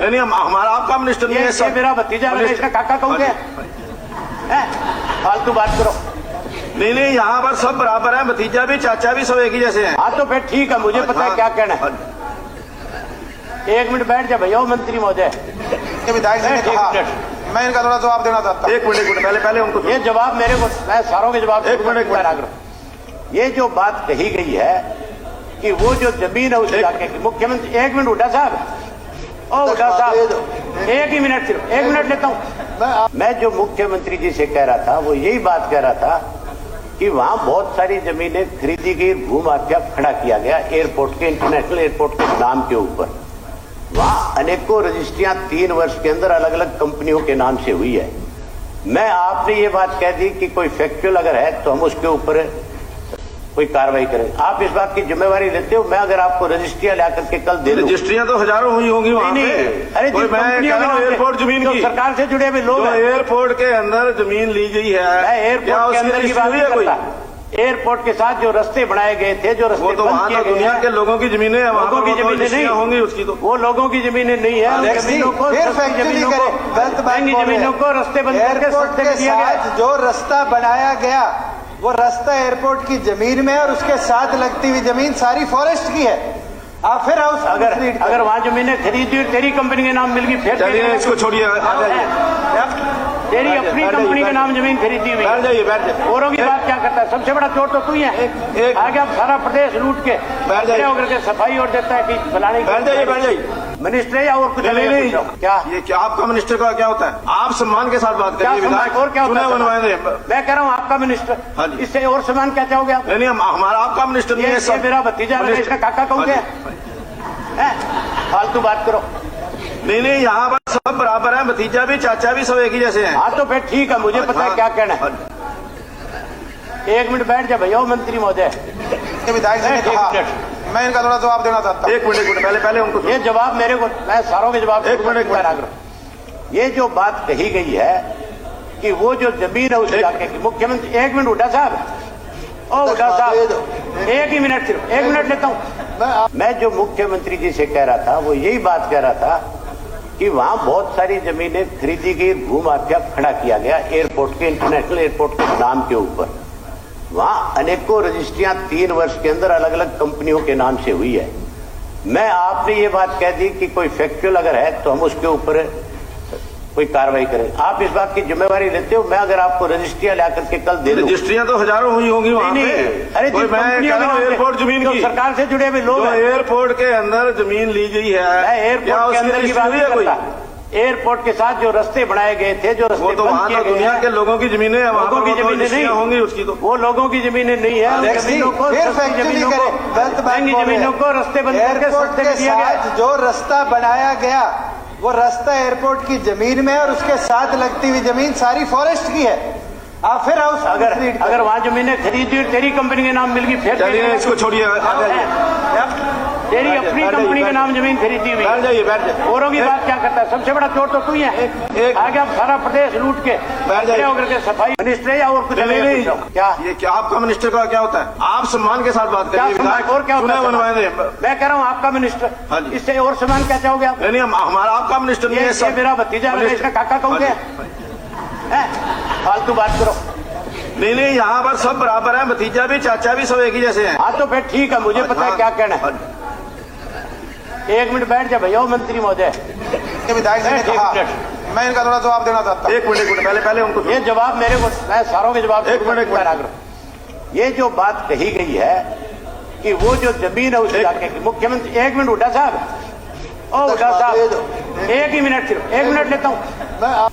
नहीं, हमारा आपका मिनिस्टर नहीं है। ये मेरा भतीजा है, इसका काका कहोगे? फालतू बात करो। नहीं नहीं, यहाँ पर सब बराबर है, भतीजा भी चाचा भी सब एक ही जैसे हैं। हाँ तो फिर ठीक है, मुझे पता है क्या कहना है। एक मिनट बैठ जाए भैया मंत्री महोदय। विधायक जी ने कहा, मैं इनका थोड़ा जवाब देना चाहता हूँ। एक मिनट पहले उनको ये जवाब मेरे को, मैं सारों के जवाब एक मिनट। ये जो बात कही गई है कि वो जो जमीन है उस इलाके की, मुख्यमंत्री, एक मिनट हुड्डा साहब, ओ हुड्डा साहब एक ही मिनट, सिर्फ एक मिनट लेता हूँ। मैं जो मुख्यमंत्री जी से कह रहा था वो यही बात कह रहा था कि वहां बहुत सारी जमीनें खरीदी गई, भू माफिया खड़ा किया गया एयरपोर्ट के, इंटरनेशनल एयरपोर्ट के नाम के ऊपर। वहां अनेकों रजिस्ट्रियां 3 वर्ष के अंदर अलग अलग कंपनियों के नाम से हुई है। मैं आपने ये बात कह दी कि कोई फैक्चुअल अगर है तो हम उसके ऊपर कोई कार्रवाई करें। आप इस बात की जिम्मेवारी लेते हो? मैं अगर आपको रजिस्ट्रियां ला करके कल दे दूं, रजिस्ट्रियां तो हजारों हुई होंगी वहाँ पे। अरे मैं एयरपोर्ट जमीन की सरकार से जुड़े हुए लोग, एयरपोर्ट के अंदर जमीन ली गई है, एयरपोर्ट के अंदर की बात नहीं करता। एयरपोर्ट के साथ जो रास्ते बनाए गए थे, जो रास्ते तो वहाँ तो दुनिया के लोगों की जमीनें हैं, लोगों की जमीनें नहीं होंगी उसकी, तो वो लोगों की जमीनें नहीं है। जमीनों को जमीनों को रास्ते बंद करके दिया गया। जो रास्ता बनाया गया वो रास्ता एयरपोर्ट की जमीन में और उसके साथ लगती हुई जमीन सारी फॉरेस्ट की है। आप फिर हाउस अगर वहाँ जमीनें खरीदी तेरी कंपनी के नाम मिल गई, फिर चलिए इसको छोड़िए। तेरी अपनी कंपनी के नाम जमीन खरीदी हुई, बैठ जाइए। औरों की बात क्या करता है? सबसे बड़ा चोर तो तू ही है। आगे आप सारा प्रदेश लूट के होकर के सफाई और देता है कि फलाने। बैठ जाइए। मिनिस्टर है या और कुछ नहीं? क्या ये क्या आपका मिनिस्टर का क्या होता है? आप सम्मान के साथ बात करिए। और क्या होता है? मैं कह रहा हूँ आपका मिनिस्टर, इससे और सम्मान क्या चाहोगे आप? नहीं, हमारा आपका मिनिस्टर नहीं है। ये मेरा भतीजा है, इसका काका कहोगे? फालतू बात करो। नहीं, यहाँ पर सब बराबर है, भतीजा भी चाचा भी सब एक ही जैसे हैं। हाँ तो फिर ठीक है, मुझे पता है क्या कहना है। एक मिनट बैठ जाए भैया मंत्री महोदय। विधायक जी ने कहा, मैं इनका थोड़ा जवाब देना चाहता हूँ। एक मिनट पहले उनको। ये जवाब मेरे को, मैं सारों के जवाब एक मिनट। ये जो बात कही गई है कि वो जो जमीन है उस इलाके की, मुख्यमंत्री, एक मिनट हुड्डा साहब, ओ हुड्डा साहब एक ही मिनट, सिर्फ एक मिनट लेता हूँ। मैं जो मुख्यमंत्री जी से कह रहा था वो यही बात कह रहा था कि वहां बहुत सारी जमीनें खरीदी गई, भू माफिया खड़ा किया गया एयरपोर्ट के, इंटरनेशनल एयरपोर्ट के नाम के ऊपर। वहां अनेकों रजिस्ट्रियां 3 वर्ष के अंदर अलग अलग कंपनियों के नाम से हुई है। मैं आपने ये बात कह दी कि कोई फैक्चुअल अगर है तो हम उसके ऊपर कोई कार्रवाई करें। आप इस बात की जिम्मेवारी लेते हो? मैं अगर आपको रजिस्ट्रियां ला करके कल दे दूं, रजिस्ट्रियां तो हजारों हुई होंगी वहाँ पे। अरे एयरपोर्ट जमीन की सरकार से जुड़े हुए लोग, एयरपोर्ट के अंदर जमीन ली गई है, एयरपोर्ट के अंदर की बात नहीं करता। एयरपोर्ट के साथ जो रास्ते बनाए गए थे, जो रास्ते तो वहाँ तो दुनिया के लोगों की जमीनें हैं, लोगों की जमीनें नहीं होंगी उसकी, तो वो लोगों की जमीनें नहीं है। जमीनों को जमीनों को रास्ते बंद करके दिया गया। जो रास्ता बनाया गया वो रास्ता एयरपोर्ट की जमीन में और उसके साथ लगती हुई जमीन सारी फॉरेस्ट की है। आप फिर हाउस अगर वहाँ जमीनें खरीदी तेरी कंपनी के नाम मिल गई, फिर चलिए इसको छोड़िए। तेरी अपनी कंपनी के नाम जमीन खरीदी हुई, बैठ जाइए। औरों की बात क्या करता है? सबसे बड़ा चोर तो तू ही है। आगे आप सारा प्रदेश लूट के होकर के सफाई। मिनिस्टर है या और कुछ नहीं? क्या ये क्या आपका मिनिस्टर का क्या होता है? आप सम्मान के साथ बात करिए। और क्या होता है? मैं कह रहा हूँ आपका मिनिस्टर, इससे और सम्मान क्या चाहोगे आप? नहीं, हमारा आपका मिनिस्टर नहीं है। ये मेरा भतीजा है, इसका काका कहोगे? फालतू बात करो। नहीं, यहाँ पर सब बराबर है, भतीजा भी चाचा भी सब एक ही जैसे हैं। हाँ तो फिर ठीक है, मुझे पता है क्या कहना है। एक मिनट बैठ जाए भैया मंत्री महोदय। विधायक जी ने कहा, मैं इनका थोड़ा जवाब देना चाहता हूँ। एक मिनट पहले उनको। ये जवाब मेरे को, मैं सारों के जवाब एक मिनट। ये जो बात कही गई है कि वो जो जमीन है उस इलाके की, मुख्यमंत्री, एक मिनट हुड्डा साहब, ओ हुड्डा साहब एक ही मिनट, सिर्फ एक मिनट लेता हूँ।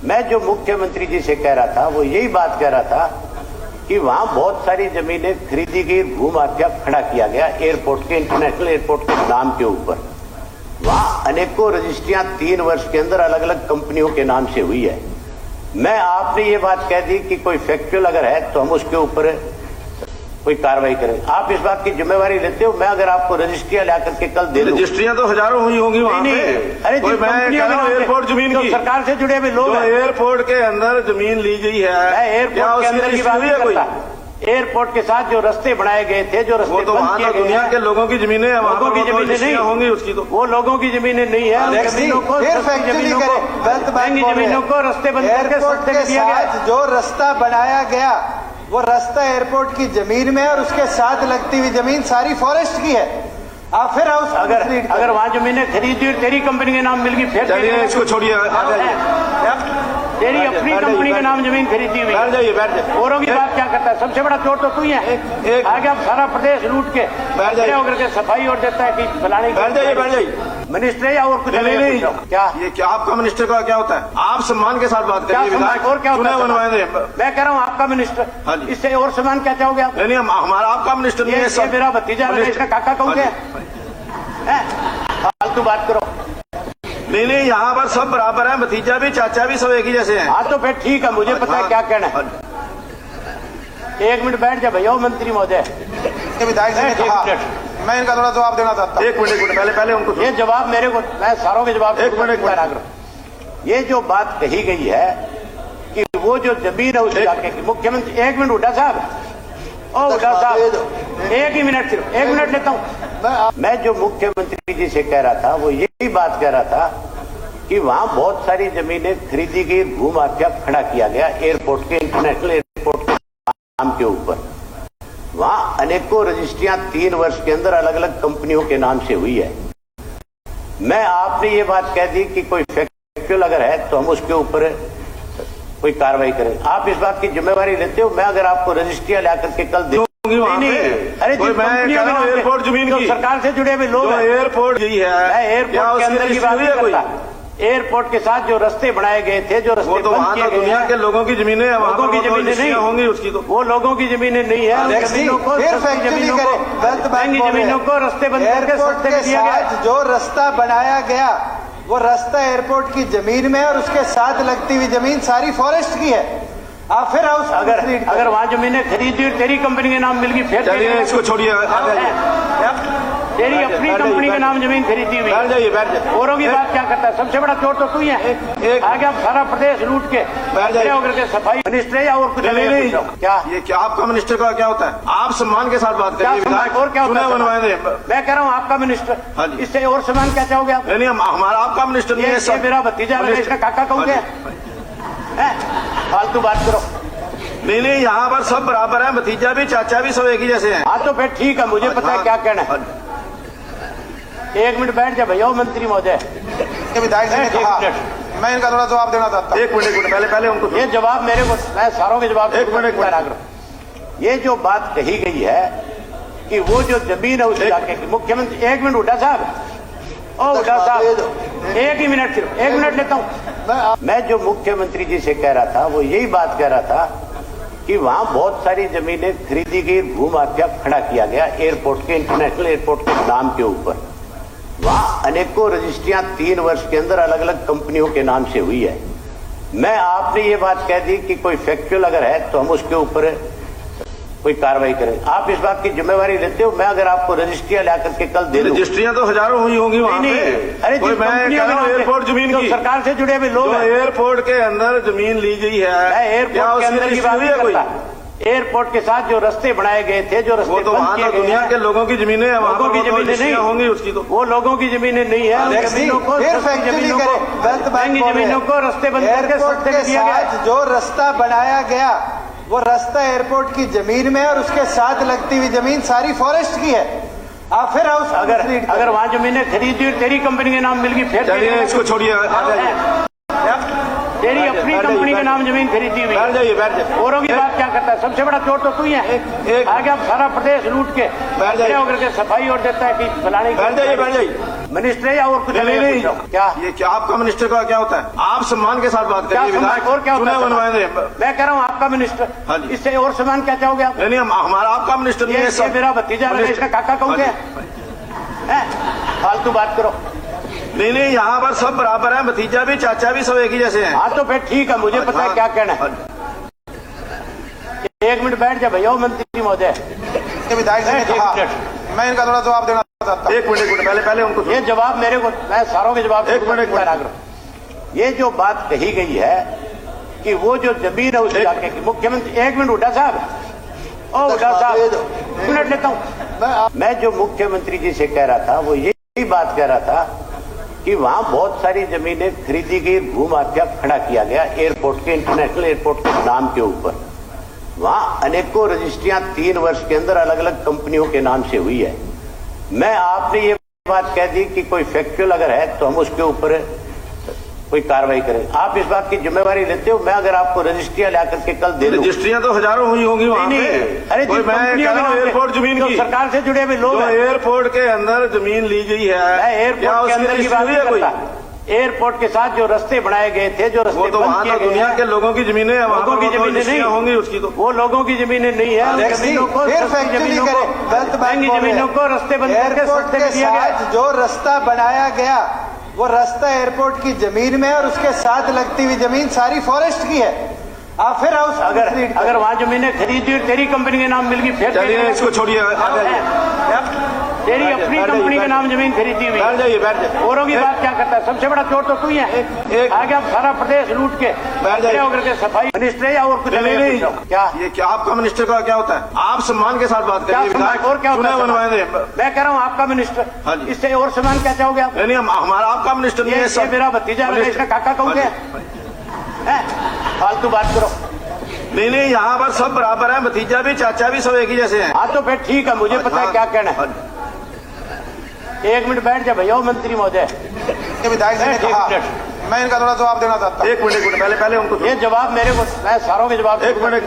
मैं जो मुख्यमंत्री जी से कह रहा था वो यही बात कह रहा था कि वहां बहुत सारी जमीनें खरीदी गई, भू माफिया खड़ा किया गया एयरपोर्ट के, इंटरनेशनल एयरपोर्ट के नाम के ऊपर। वहां अनेकों रजिस्ट्रियां 3 वर्ष के अंदर अलग अलग कंपनियों के नाम से हुई है। मैं आपने ये बात कह दी कि कोई फैक्चुअल अगर है तो हम उसके ऊपर कोई कार्रवाई करें। आप इस बात की जिम्मेवारी लेते हो? मैं अगर आपको रजिस्ट्रियां ला करके कल दे दूं, रजिस्ट्रियां तो हजारों हुई होंगी वहाँ पे। अरे एयरपोर्ट जमीन की सरकार से जुड़े हुए लोग, एयरपोर्ट के अंदर जमीन ली गई है, एयरपोर्ट के अंदर की बात नहीं करता। एयरपोर्ट के साथ जो रास्ते बनाए गए थे, जो रास्ते वो तो बंद वहाँ किए तो गए दुनिया हैं, के लोगों की जमीनें हैं, वहाँ लोगों की पर वो तो जमीनें नहीं रजिस्ट्रियाँ होंगी उसकी तो। वो लोगों की जमीनें नहीं है। उन जमीनों को, फिर सस्ती फैक्चुअली जमीनों को, करें, गलत बात महंगी बोल रहे जमीनों हैं। को रास्ते बंद करके एयरपोर्ट सस्ते के में दिया गया। साथ जो रास्ता बनाया गया वो रास्ता एयरपोर्ट की जमीन में और उसके साथ लगती हुई जमीन सारी फॉरेस्ट की है। आप फिर हाउस अगर वहाँ जमीनें खरीदी और तेरी कंपनी के नाम मिल गई, फिर चलिए इसको छोड़िए, आ जाइए। तेरी अपनी कंपनी के नाम जमीन खरीदी हुई, बैठ जाइए, बैठ जाइए। औरों की बात क्या करता है? सबसे बड़ा चोर तो तू ही है। आगे आप सारा प्रदेश लूट के बैठ जाइए। होकर के सफाई और देता है कि फलाने बैठ जाइए, बैठ जाइए। मिनिस्टर या और कुछ नहीं, क्या ये क्या आपका मिनिस्टर का क्या होता है? आप सम्मान के साथ बात क्या करिए। सम्मान और क्या होता चुने है? बनवाए मैं कह रहा हूँ आपका मिनिस्टर, हाँ जी। इससे और सम्मान क्या चाहोगे आप? नहीं, हमारा आपका मिनिस्टर नहीं है ये सब। मेरा भतीजा है, इसका काका कहोगे? फालतू बात करो। नहीं, यहाँ पर सब बराबर है, भतीजा भी चाचा भी सब एक ही जैसे हैं। हाँ तो फिर ठीक है, मुझे पता है क्या कहना है। एक मिनट बैठ जा भैया मंत्री महोदय। विधायक जी ने कहा, मैं इनका थोड़ा जवाब देना चाहता हूँ। एक मिनट पहले उनको ये जवाब मेरे को, मैं सारों के जवाब एक मिनट। ये जो बात कही गई है कि वो जो जमीन है उस इलाके की, मुख्यमंत्री, एक मिनट हुड्डा साहब, ओ हुड्डा साहब, एक ही मिनट, सिर्फ एक मिनट लेता हूँ। मैं जो मुख्यमंत्री जी से कह रहा था वो यही बात कह रहा था कि वहां बहुत सारी जमीनें खरीदी गई, भू माफिया खड़ा किया गया एयरपोर्ट के, इंटरनेशनल एयरपोर्ट के नाम के ऊपर। वहां अनेकों रजिस्ट्रियां 3 वर्ष के अंदर अलग अलग कंपनियों के नाम से हुई है। मैं आपने ये बात कह दी कि कोई फैक्चुअल अगर है तो हम उसके ऊपर कोई कार्रवाई करें। आप इस बात की जिम्मेवारी लेते हो? मैं अगर आपको रजिस्ट्रियां ला करके कल दे नहीं, अरे मैं कह रहा हूं एयरपोर्ट जमीन की, सरकार से जुड़े हुए लोग, एयरपोर्ट यही है, एयरपोर्ट के अंदर की बात नहीं करता। एयरपोर्ट के साथ जो रास्ते बनाए गए थे, जो रास्ते तो वहाँ तो दुनिया के लोगों की जमीनें हैं, लोगों की जमीनें नहीं होंगी उसकी तो। वो लोगों की जमीनें नहीं है। जमीनों को, सस्ती जमीनों को, महंगी जमीनों को रास्ते बंद करके सस्ते में दिया गया। जो रास्ता बनाया गया वो रास्ता एयरपोर्ट की जमीन में और उसके साथ लगती हुई जमीन सारी फॉरेस्ट की है। आप फिर हाउस अगर वहाँ जमीनें खरीदी और तेरी कंपनी के नाम मिल गई, फिर चलिए इसको छोड़िए, आ जाइए। तेरी अपनी कंपनी के नाम जमीन खरीदी हुई, बैठ जाइए, बैठ जाइए। औरों की बात क्या करता है? सबसे बड़ा चोर तो तू ही है। आगे आप सारा प्रदेश लूट के होकर के सफाई मिनिस्टर या और कुछ नहीं, क्या ये क्या आपका मिनिस्टर का क्या होता है? आप सम्मान के साथ बात करिए। और क्या होता है? बनवाए। मैं कह रहा हूँ आपका मिनिस्टर, हाँ जी। इससे और सम्मान क्या चाहोगे आप? नहीं, हमारा आपका मिनिस्टर नहीं है ये मेरा भतीजा है, इसका काका कहोगे? फालतू बात करो। नहीं, यहाँ पर सब बराबर है, भतीजा भी चाचा भी सब एक ही जैसे हैं। हाँ तो फिर ठीक है, मुझे पता है क्या कहना है। एक मिनट बैठ जा भैया मंत्री महोदय। विधायक जी ने कहा, मैं इनका थोड़ा जवाब देना चाहता हूँ। एक मिनट पहले उनको ये जवाब मेरे को, मैं सारों के जवाब एक मिनट। ये जो बात कही गई है कि वो जो जमीन है उस इलाके की, मुख्यमंत्री, एक मिनट हुड्डा साहब, ओ हुड्डा साहब, एक ही मिनट, सिर्फ एक मिनट लेता हूँ। मैं जो मुख्यमंत्री जी से कह रहा था वो यही बात कह रहा था कि वहां बहुत सारी जमीनें खरीदी गई, भू माफिया खड़ा किया गया एयरपोर्ट के, इंटरनेशनल एयरपोर्ट के नाम के ऊपर। वहां अनेकों रजिस्ट्रियां 3 वर्ष के अंदर अलग अलग कंपनियों के नाम से हुई है। मैं आपने ये बात कह दी कि कोई फैक्चुअल अगर है तो हम उसके ऊपर कोई कार्रवाई करें। आप इस बात की जिम्मेवारी लेते हो? मैं अगर आपको रजिस्ट्रियां ला करके कल दे दूं, रजिस्ट्रियां तो हजारों हुई होंगी वहाँ पे। अरे मैं कह रहा हूँ एयरपोर्ट जमीन की, सरकार से जुड़े हुए लोग, एयरपोर्ट के अंदर जमीन ली गई है, एयरपोर्ट के अंदर की बात नहीं करता। एयरपोर्ट के साथ जो रास्ते बनाए गए थे, जो रास्ते तो वहाँ तो दुनिया के लोगों की जमीनें हैं, लोगों की जमीनें नहीं होंगी उसकी तो। वो लोगों की जमीनें नहीं है। जमीनों को, सस्ती जमीनों को, महंगी जमीनों को रास्ते बंद करके सस्ते में दिया गया। जो रास्ता बनाया गया वो रास्ता एयरपोर्ट की जमीन में और उसके साथ लगती हुई जमीन सारी फॉरेस्ट की है। आप फिर हाउस अगर वहाँ जमीनें खरीदी और तेरी कंपनी के नाम मिल गई, फिर चलिए इसको छोड़िए, आ जाइए। तेरी अपनी कंपनी के नाम जमीन खरीदी हुई, बैठ जाइए। औरों की बात क्या करता है? सबसे बड़ा चोर तो तू ही है। आगे आप सारा प्रदेश लूट के होकर के सफाई और देता है कि फलाने। बैठ जाइए। मिनिस्टर या और कुछ नहीं, क्या ये क्या आपका मिनिस्टर का क्या होता है? आप सम्मान के साथ बात करिए। और क्या होता है? बनवाए। मैं कह रहा हूँ आपका मिनिस्टर, हाँ जी। इससे और सम्मान क्या चाहोगे आप? नहीं, हमारा आपका मिनिस्टर नहीं है ये मेरा भतीजा है, इसका काका कहोगे? फालतू बात करो। नहीं, यहाँ पर सब बराबर है, भतीजा भी चाचा भी सब एक ही जैसे हैं। हाँ तो फिर ठीक है, मुझे पता है क्या कहना है। एक मिनट बैठ जा भैया मंत्री महोदय। विधायक जी ने कहा, मैं इनका थोड़ा जवाब देना चाहता हूँ। एक मिनट पहले उनको ये जवाब मेरे को, मैं सारों के जवाब एक मिनट। ये जो बात कही गई है कि वो जो जमीन है उस इलाके की, मुख्यमंत्री, एक मिनट हुड्डा साहब, ओ हुड्डा साहब, एक मिनट लेता हूँ। मैं जो मुख्यमंत्री जी से कह रहा था वो यही बात कह रहा था कि वहां बहुत सारी जमीनें खरीदी गई, भू माफिया खड़ा किया गया एयरपोर्ट के, इंटरनेशनल एयरपोर्ट के नाम के ऊपर। वहां अनेकों रजिस्ट्रियां 3 वर्ष के अंदर अलग अलग कंपनियों के नाम से हुई है। मैं आपने ये बात कह दी कि कोई फैक्चुअल अगर है तो हम उसके ऊपर कोई कार्रवाई करें। आप इस बात की जिम्मेवारी लेते हो? मैं अगर आपको रजिस्ट्रियां ला करके कल दे दूं, रजिस्ट्रियां तो हजारों हुई होंगी वहां पे। अरे कोई मैं कह रहा हूं एयरपोर्ट जमीन की, सरकार से जुड़े हुए लोग, एयरपोर्ट के अंदर जमीन ली गई है, एयरपोर्ट के अंदर की बात नहीं करता। एयरपोर्ट के साथ जो रास्ते बनाए गए थे, जो रास्ते तो वहां तो दुनिया के लोगों की जमीनें हैं, लोगों की जमीनें नहीं होंगी उसकी, तो वो लोगों की जमीनें नहीं है। जमीनों को रास्ते बंद करके सस्ते में दिया गया। जो रास्ता बनाया गया वो रास्ता एयरपोर्ट की जमीन में और उसके साथ लगती हुई जमीन सारी फॉरेस्ट की है। आप फिर हाउस अगर वहां जमीनें खरीदी और तेरी कंपनी के नाम मिल गई, फिर चलिए इसको छोड़िए, तेरी अपनी कंपनी के नाम जमीन खरीदी हुई, बैठ जाइए। औरों की बात क्या करता है? सबसे बड़ा चोर तो तू ही है। आगे आप सारा प्रदेश लूट के होकर के सफाई मिनिस्टर या और कुछ नहीं। क्या ये क्या आपका मिनिस्टर का क्या होता है? आप सम्मान के साथ बात करिए। और क्या होता है? मैं मैं कह रहा हूँ आपका मिनिस्टर, इससे और सम्मान क्या चाहोगे आप? नहीं, हमारा आपका मिनिस्टर नहीं है, ये मेरा भतीजा है, इसका काका कहूँगे? फालतू बात करो। नहीं, यहाँ पर सब बराबर है, भतीजा भी चाचा भी सब एक ही जैसे हैं। हाँ तो फिर ठीक है, मुझे पता है क्या कहना है। 1 मिनट बैठ जा भैया मंत्री महोदय। विधायक जी ने कहा, मैं इनका थोड़ा जवाब देना चाहता हूँ। एक मिनट पहले उनको ये जवाब मेरे को, मैं सारों के जवाब। एक मिनट।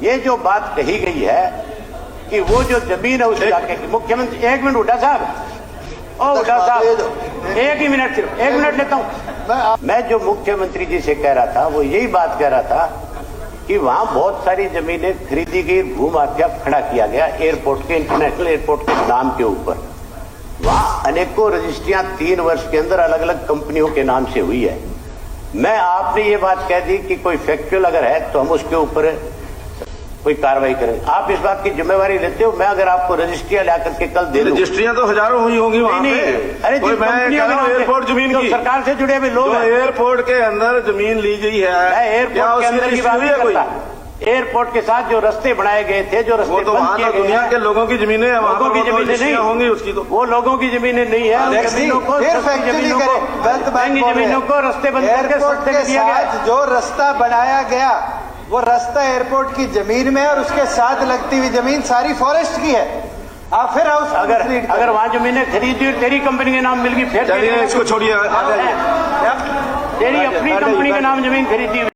ये जो बात कही गई है कि वो जो जमीन है उस इलाके की, मुख्यमंत्री, 1 मिनट हुड्डा साहब, ओ हुड्डा साहब, 1 ही मिनट, सिर्फ 1 मिनट लेता हूँ। मैं जो मुख्यमंत्री जी से कह रहा था वो यही बात कह रहा था कि वहां बहुत सारी जमीनें खरीदी गई, भू माफिया खड़ा किया गया एयरपोर्ट के, इंटरनेशनल एयरपोर्ट के नाम के ऊपर। वहां अनेकों रजिस्ट्रियां 3 वर्ष के अंदर अलग अलग कंपनियों के नाम से हुई है। मैं आपने ये बात कह दी कि कोई फैक्चुअल अगर है तो हम उसके ऊपर कोई कार्रवाई करें। आप इस बात की जिम्मेवारी लेते हो? मैं अगर आपको रजिस्ट्रियां ला करके कल दे दूं, रजिस्ट्रियां तो हजारों हुई होंगी वहां पे। अरे मैं कह रहा हूं एयरपोर्ट जमीन की, सरकार से जुड़े हुए लोग, एयरपोर्ट के अंदर जमीन ली गई है, एयरपोर्ट के अंदर की बात नहीं करता। एयरपोर्ट के साथ जो रास्ते बनाए गए थे, जो रास्ते तो वहां तो दुनिया के लोगों की जमीनें हैं, लोगों की जमीनें नहीं होंगी उसकी, तो वो लोगों की जमीनें नहीं है। जमीनों को रास्ते बंद करके सस्ते में दिया गया। जो रास्ता बनाया गया वो रास्ता एयरपोर्ट की जमीन में और उसके साथ लगती हुई जमीन सारी फॉरेस्ट की है। आप फिर हाउस अगर वहां जमीनें खरीदी और तेरी कंपनी के नाम मिल गई, फिर चलिए इसको छोड़िए, तेरी अपनी कंपनी के नाम जमीन खरीदी हुई।